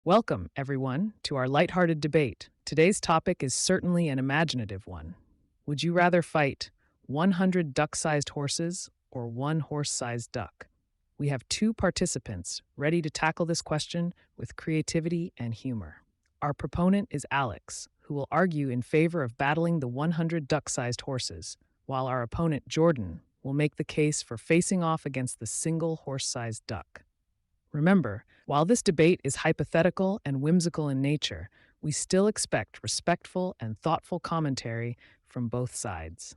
Welcome, everyone, to our lighthearted debate. Today's topic is certainly an imaginative one. Would you rather fight 100 duck sized horses or one horse sized duck? We have two participants ready to tackle this question with creativity and humor. Our proponent is Alex, who will argue in favor of battling the 100 duck sized horses, while our opponent, Jordan, will make the case for facing off against the single horse sized duck. Remember, while this debate is hypothetical and whimsical in nature, we still expect respectful and thoughtful commentary from both sides.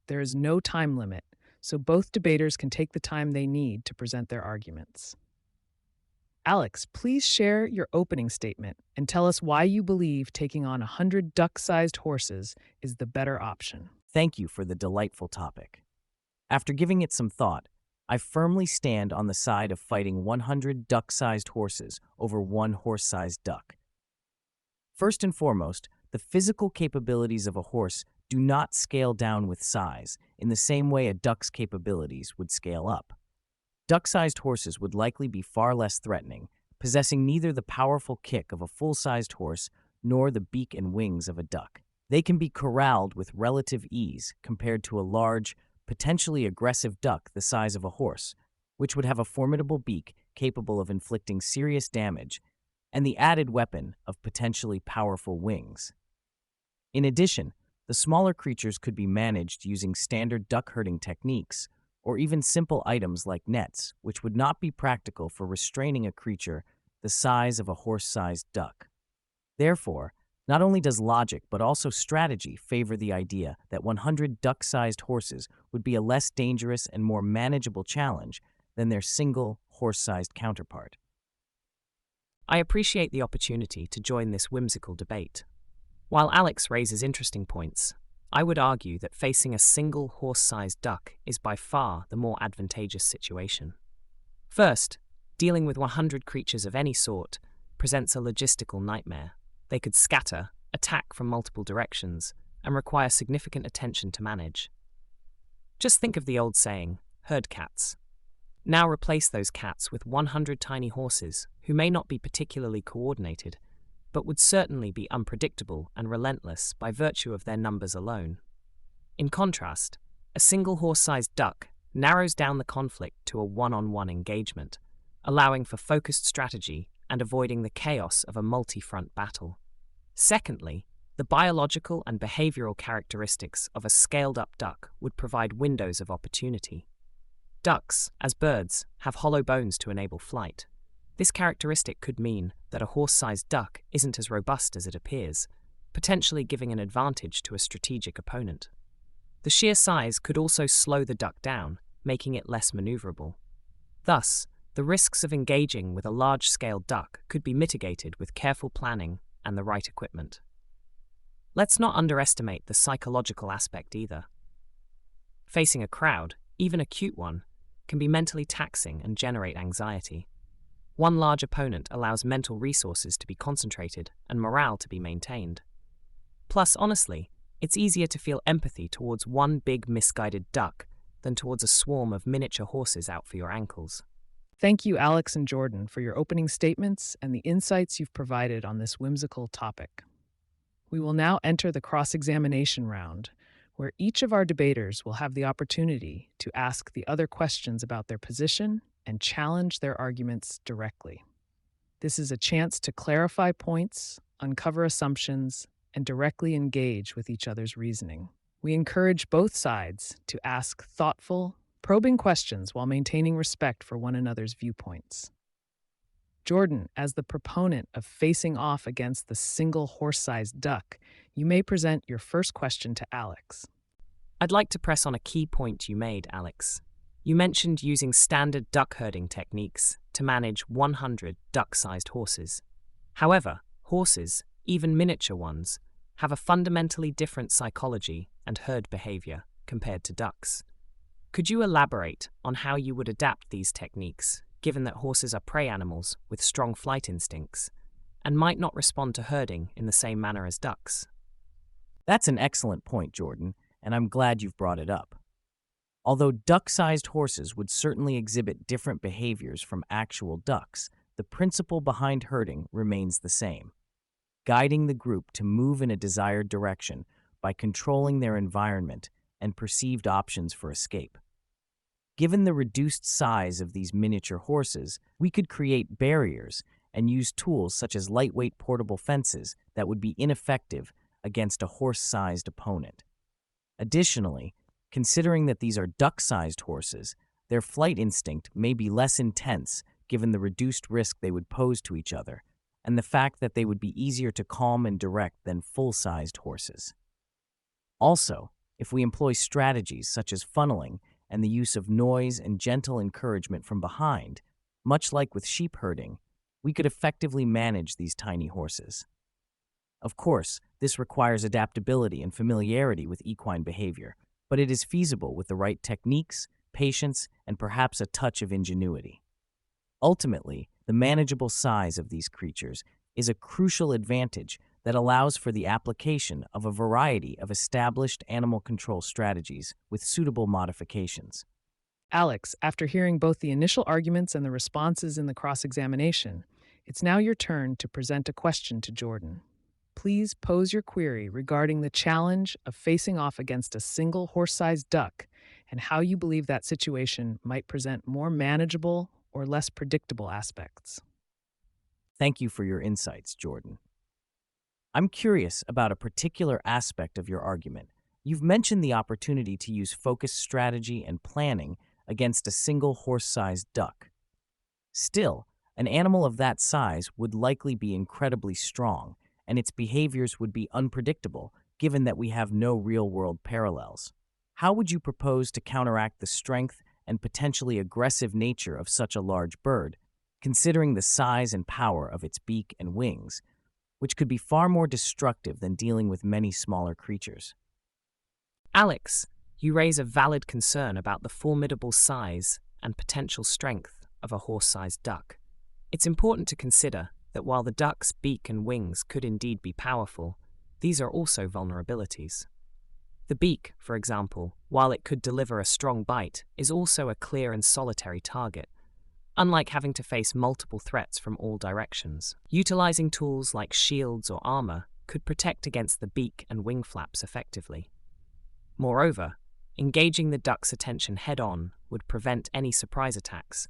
There is no time limit, so both debaters can take the time they need to present their arguments. Alex, please share your opening statement and tell us why you believe taking on 100 duck sized horses is the better option. Thank you for the delightful topic. After giving it some thought, I firmly stand on the side of fighting 100 duck-sized horses over one horse-sized duck. First and foremost, the physical capabilities of a horse do not scale down with size in the same way a duck's capabilities would scale up. Duck-sized horses would likely be far less threatening, possessing neither the powerful kick of a full-sized horse nor the beak and wings of a duck. They can be corralled with relative ease compared to a large, potentially aggressive duck the size of a horse, which would have a formidable beak capable of inflicting serious damage, and the added weapon of potentially powerful wings. In addition, the smaller creatures could be managed using standard duck herding techniques, or even simple items like nets, which would not be practical for restraining a creature the size of a horse-sized duck. Therefore, not only does logic but also strategy favor the idea that 100 duck-sized horses would be a less dangerous and more manageable challenge than their single horse-sized counterpart. I appreciate the opportunity to join this whimsical debate. While Alex raises interesting points, I would argue that facing a single horse-sized duck is by far the more advantageous situation. First, dealing with 100 creatures of any sort presents a logistical nightmare. They could scatter, attack from multiple directions, and require significant attention to manage. Just think of the old saying, herd cats. Now replace those cats with 100 tiny horses who may not be particularly coordinated, but would certainly be unpredictable and relentless by virtue of their numbers alone. In contrast, a single horse-sized duck narrows down the conflict to a one-on-one engagement, allowing for focused strategy and avoiding the chaos of a multi-front battle. Secondly, the biological and behavioral characteristics of a scaled-up duck would provide windows of opportunity. Ducks, as birds, have hollow bones to enable flight. This characteristic could mean that a horse-sized duck isn't as robust as it appears, potentially giving an advantage to a strategic opponent. The sheer size could also slow the duck down, making it less maneuverable. Thus, the risks of engaging with a large-scale duck could be mitigated with careful planning and the right equipment. Let's not underestimate the psychological aspect either. Facing a crowd, even a cute one, can be mentally taxing and generate anxiety. One large opponent allows mental resources to be concentrated and morale to be maintained. Plus, honestly, it's easier to feel empathy towards one big misguided duck than towards a swarm of miniature horses out for your ankles. Thank you, Alex and Jordan, for your opening statements and the insights you've provided on this whimsical topic. We will now enter the cross-examination round, where each of our debaters will have the opportunity to ask the other questions about their position and challenge their arguments directly. This is a chance to clarify points, uncover assumptions, and directly engage with each other's reasoning. We encourage both sides to ask thoughtful, probing questions while maintaining respect for one another's viewpoints. Jordan, as the proponent of facing off against the single horse-sized duck, you may present your first question to Alex. I'd like to press on a key point you made, Alex. You mentioned using standard duck herding techniques to manage 100 duck-sized horses. However, horses, even miniature ones, have a fundamentally different psychology and herd behavior compared to ducks. Could you elaborate on how you would adapt these techniques, given that horses are prey animals with strong flight instincts and might not respond to herding in the same manner as ducks? That's an excellent point, Jordan, and I'm glad you've brought it up. Although duck-sized horses would certainly exhibit different behaviors from actual ducks, the principle behind herding remains the same, guiding the group to move in a desired direction by controlling their environment and perceived options for escape. Given the reduced size of these miniature horses, we could create barriers and use tools such as lightweight portable fences that would be ineffective against a horse-sized opponent. Additionally, considering that these are duck-sized horses, their flight instinct may be less intense given the reduced risk they would pose to each other, and the fact that they would be easier to calm and direct than full-sized horses. Also, if we employ strategies such as funneling and the use of noise and gentle encouragement from behind, much like with sheep herding, we could effectively manage these tiny horses. Of course, this requires adaptability and familiarity with equine behavior, but it is feasible with the right techniques, patience, and perhaps a touch of ingenuity. Ultimately, the manageable size of these creatures is a crucial advantage that allows for the application of a variety of established animal control strategies with suitable modifications. Alex, after hearing both the initial arguments and the responses in the cross-examination, it's now your turn to present a question to Jordan. Please pose your query regarding the challenge of facing off against a single horse-sized duck and how you believe that situation might present more manageable or less predictable aspects. Thank you for your insights, Jordan. I'm curious about a particular aspect of your argument. You've mentioned the opportunity to use focused strategy and planning against a single horse-sized duck. Still, an animal of that size would likely be incredibly strong, and its behaviors would be unpredictable given that we have no real-world parallels. How would you propose to counteract the strength and potentially aggressive nature of such a large bird, considering the size and power of its beak and wings, which could be far more destructive than dealing with many smaller creatures? Alex, you raise a valid concern about the formidable size and potential strength of a horse-sized duck. It's important to consider that while the duck's beak and wings could indeed be powerful, these are also vulnerabilities. The beak, for example, while it could deliver a strong bite, is also a clear and solitary target, unlike having to face multiple threats from all directions. Utilizing tools like shields or armor could protect against the beak and wing flaps effectively. Moreover, engaging the duck's attention head-on would prevent any surprise attacks,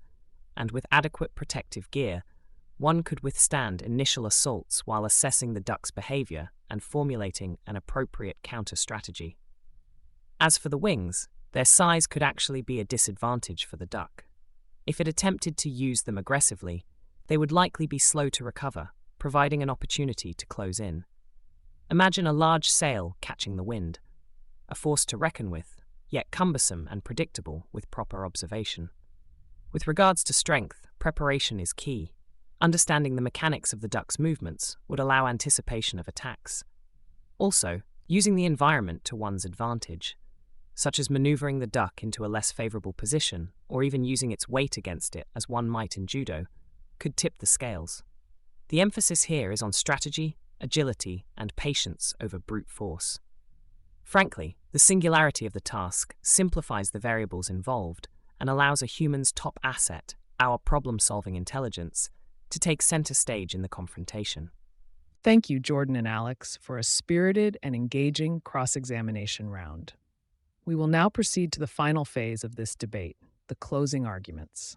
and with adequate protective gear, one could withstand initial assaults while assessing the duck's behavior and formulating an appropriate counter-strategy. As for the wings, their size could actually be a disadvantage for the duck. If it attempted to use them aggressively, they would likely be slow to recover, providing an opportunity to close in. Imagine a large sail catching the wind, a force to reckon with, yet cumbersome and predictable with proper observation. With regards to strength, preparation is key. Understanding the mechanics of the duck's movements would allow anticipation of attacks. Also, using the environment to one's advantage, such as maneuvering the duck into a less favorable position or even using its weight against it as one might in judo, could tip the scales. The emphasis here is on strategy, agility, and patience over brute force. Frankly, the singularity of the task simplifies the variables involved and allows a human's top asset, our problem-solving intelligence, to take center stage in the confrontation. Thank you, Jordan and Alex, for a spirited and engaging cross-examination round. We will now proceed to the final phase of this debate, the closing arguments.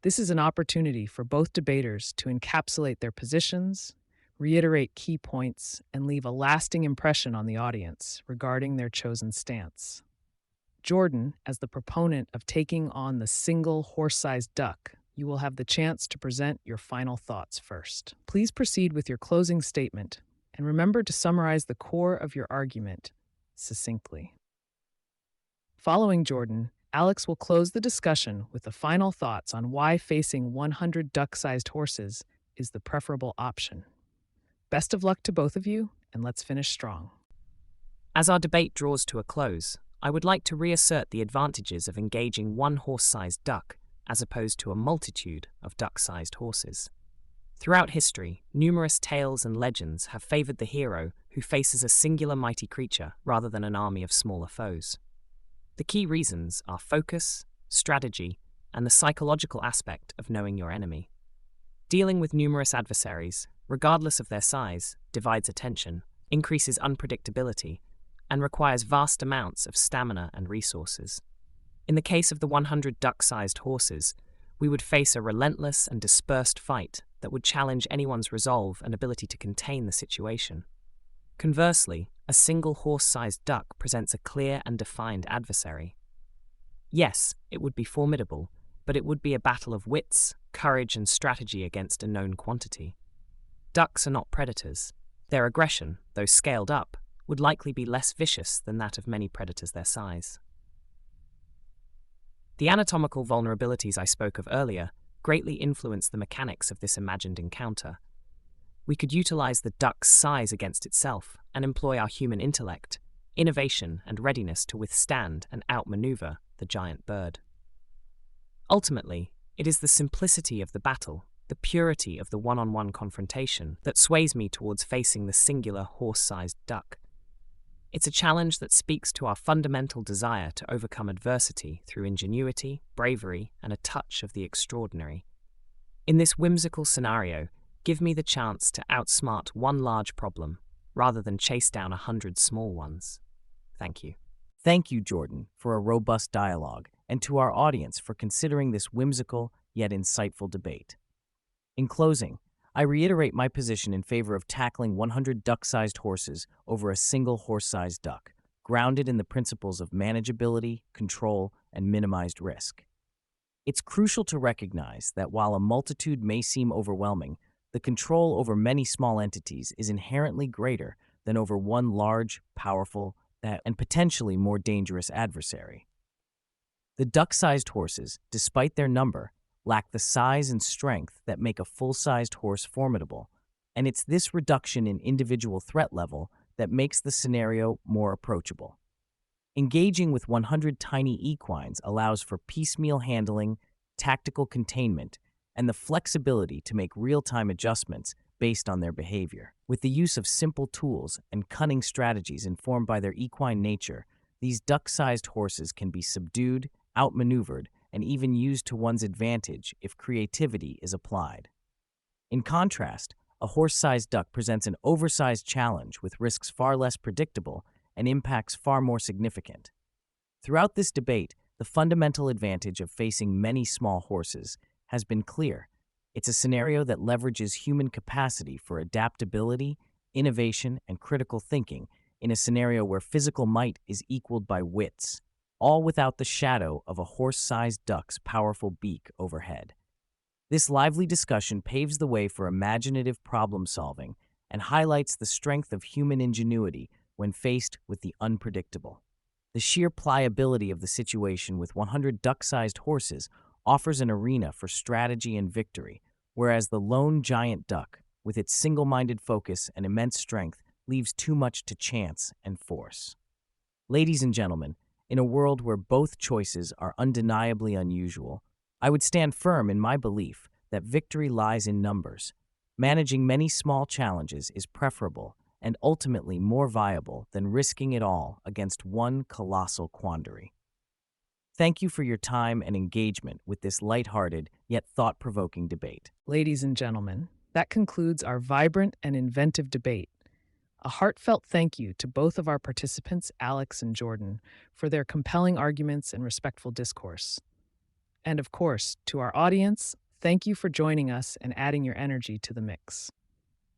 This is an opportunity for both debaters to encapsulate their positions, reiterate key points, and leave a lasting impression on the audience regarding their chosen stance. Jordan, as the proponent of taking on the single horse-sized duck, you will have the chance to present your final thoughts first. Please proceed with your closing statement, and remember to summarize the core of your argument succinctly. Following Jordan, Alex will close the discussion with the final thoughts on why facing 100 duck-sized horses is the preferable option. Best of luck to both of you, and let's finish strong. As our debate draws to a close, I would like to reassert the advantages of engaging one horse-sized duck as opposed to a multitude of duck-sized horses. Throughout history, numerous tales and legends have favored the hero who faces a singular mighty creature rather than an army of smaller foes. The key reasons are focus, strategy, and the psychological aspect of knowing your enemy. Dealing with numerous adversaries, regardless of their size, divides attention, increases unpredictability, and requires vast amounts of stamina and resources. In the case of the 100 duck-sized horses, we would face a relentless and dispersed fight that would challenge anyone's resolve and ability to contain the situation. Conversely, a single horse-sized duck presents a clear and defined adversary. Yes, it would be formidable, but it would be a battle of wits, courage, and strategy against a known quantity. Ducks are not predators. Their aggression, though scaled up, would likely be less vicious than that of many predators their size. The anatomical vulnerabilities I spoke of earlier greatly influence the mechanics of this imagined encounter. We could utilize the duck's size against itself and employ our human intellect, innovation, and readiness to withstand and outmaneuver the giant bird. Ultimately, it is the simplicity of the battle, the purity of the one-on-one confrontation, that sways me towards facing the singular horse-sized duck. It's a challenge that speaks to our fundamental desire to overcome adversity through ingenuity, bravery, and a touch of the extraordinary. In this whimsical scenario, give me the chance to outsmart one large problem, rather than chase down 100 small ones. Thank you. Thank you, Jordan, for a robust dialogue, and to our audience for considering this whimsical yet insightful debate. In closing, I reiterate my position in favor of tackling 100 duck-sized horses over a single horse-sized duck, grounded in the principles of manageability, control, and minimized risk. It's crucial to recognize that while a multitude may seem overwhelming, the control over many small entities is inherently greater than over one large, powerful, and potentially more dangerous adversary. The duck-sized horses, despite their number, lack the size and strength that make a full-sized horse formidable, and it's this reduction in individual threat level that makes the scenario more approachable. Engaging with 100 tiny equines allows for piecemeal handling, tactical containment, and the flexibility to make real-time adjustments based on their behavior. With the use of simple tools and cunning strategies informed by their equine nature, these duck-sized horses can be subdued, outmaneuvered, and even used to one's advantage if creativity is applied. In contrast, a horse-sized duck presents an oversized challenge with risks far less predictable and impacts far more significant. Throughout this debate, the fundamental advantage of facing many small horses has been clear. It's a scenario that leverages human capacity for adaptability, innovation, and critical thinking in a scenario where physical might is equaled by wits, all without the shadow of a horse-sized duck's powerful beak overhead. This lively discussion paves the way for imaginative problem-solving and highlights the strength of human ingenuity when faced with the unpredictable. The sheer pliability of the situation with 100 duck-sized horses offers an arena for strategy and victory, whereas the lone giant duck, with its single-minded focus and immense strength, leaves too much to chance and force. Ladies and gentlemen, in a world where both choices are undeniably unusual, I would stand firm in my belief that victory lies in numbers. Managing many small challenges is preferable and ultimately more viable than risking it all against one colossal quandary. Thank you for your time and engagement with this lighthearted yet thought-provoking debate. Ladies and gentlemen, that concludes our vibrant and inventive debate. A heartfelt thank you to both of our participants, Alex and Jordan, for their compelling arguments and respectful discourse. And of course, to our audience, thank you for joining us and adding your energy to the mix.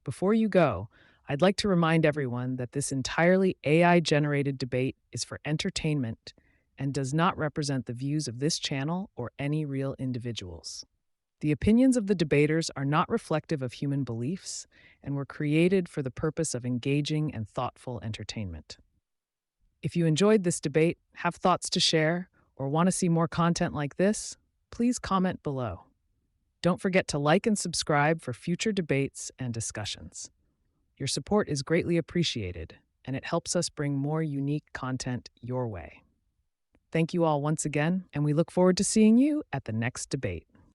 Before you go, I'd like to remind everyone that this entirely AI-generated debate is for entertainment and does not represent the views of this channel or any real individuals. The opinions of the debaters are not reflective of human beliefs and were created for the purpose of engaging and thoughtful entertainment. If you enjoyed this debate, have thoughts to share, or want to see more content like this, please comment below. Don't forget to like and subscribe for future debates and discussions. Your support is greatly appreciated, and it helps us bring more unique content your way. Thank you all once again, and we look forward to seeing you at the next debate.